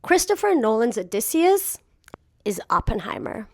Christopher Nolan's Odysseus is Oppenheimer.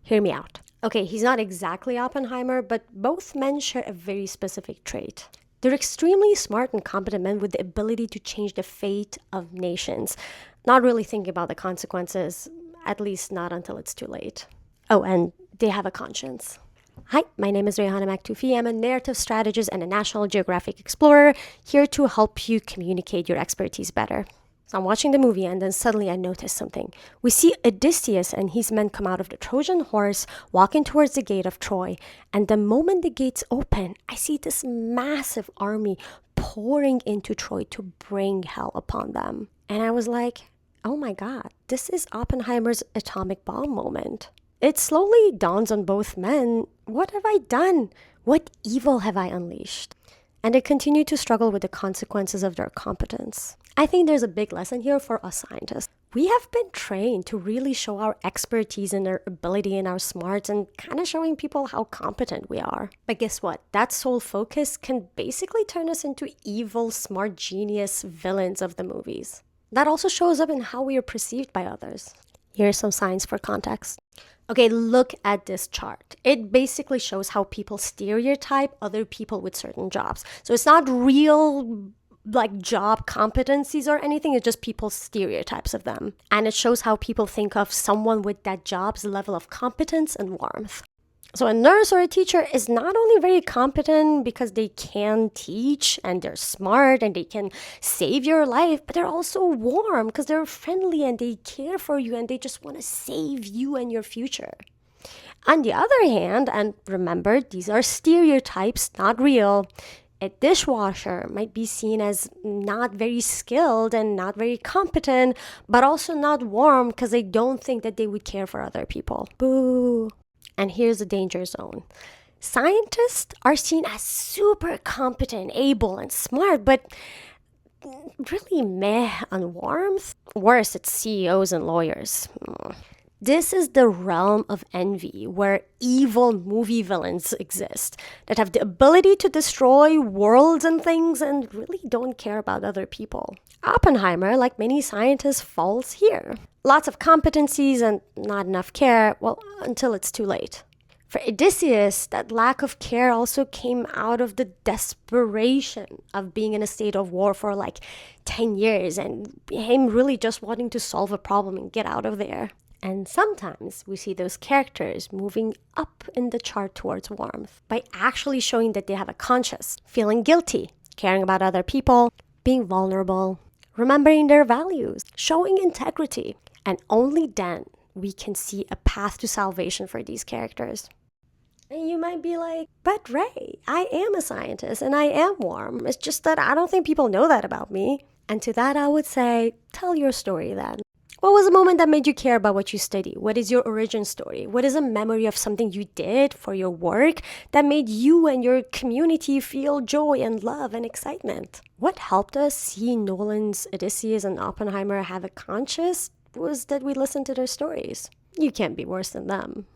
Hear me out. Okay, he's not exactly Oppenheimer, but both men share a very specific trait. They're extremely smart and competent men with the ability to change the fate of nations, not really thinking about the consequences, at least not until it's too late. Oh, and they have a conscience. Hi, my name is Rehana Maktoufi. I'm a narrative strategist and a National Geographic explorer, here to help you communicate your expertise better. So I'm watching the movie and then suddenly I notice something. We see Odysseus and his men come out of the Trojan horse, walking towards the gate of Troy. And the moment the gates open, I see this massive army pouring into Troy to bring hell upon them. And I was like, oh my God, this is Oppenheimer's atomic bomb moment. It slowly dawns on both men, what have I done? What evil have I unleashed? And they continue to struggle with the consequences of their competence. I think there's a big lesson here for us scientists. We have been trained to really show our expertise and our ability and our smarts and kind of showing people how competent we are. But guess what? That sole focus can basically turn us into evil, smart, genius villains of the movies. That also shows up in how we are perceived by others. Here's some science for context. Okay, look at this chart. It basically shows how people stereotype other people with certain jobs. So it's not real like job competencies or anything, it's just people's stereotypes of them. And it shows how people think of someone with that job's level of competence and warmth. So a nurse or a teacher is not only very competent because they can teach and they're smart and they can save your life, but they're also warm because they're friendly and they care for you and they just want to save you and your future. On the other hand, and remember, these are stereotypes, not real, a dishwasher might be seen as not very skilled and not very competent, but also not warm because they don't think that they would care for other people. Boo. And here's the danger zone. Scientists are seen as super competent, able, and smart, but really meh on warmth. Worse, it's CEOs and lawyers. This is the realm of envy, where evil movie villains exist that have the ability to destroy worlds and things and really don't care about other people. Oppenheimer, like many scientists, falls here. Lots of competencies and not enough care, well, until it's too late. For Odysseus, that lack of care also came out of the desperation of being in a state of war for like 10 years and him really just wanting to solve a problem and get out of there. And sometimes we see those characters moving up in the chart towards warmth by actually showing that they have a conscience, feeling guilty, caring about other people, being vulnerable, remembering their values, showing integrity. And only then we can see a path to salvation for these characters. And you might be like, but Ray, I am a scientist and I am warm. It's just that I don't think people know that about me. And to that I would say, tell your story then. What was a moment that made you care about what you study? What is your origin story? What is a memory of something you did for your work that made you and your community feel joy and love and excitement? What helped us see Nolan's Odysseus and Oppenheimer have a conscience was that we listened to their stories. You can't be worse than them.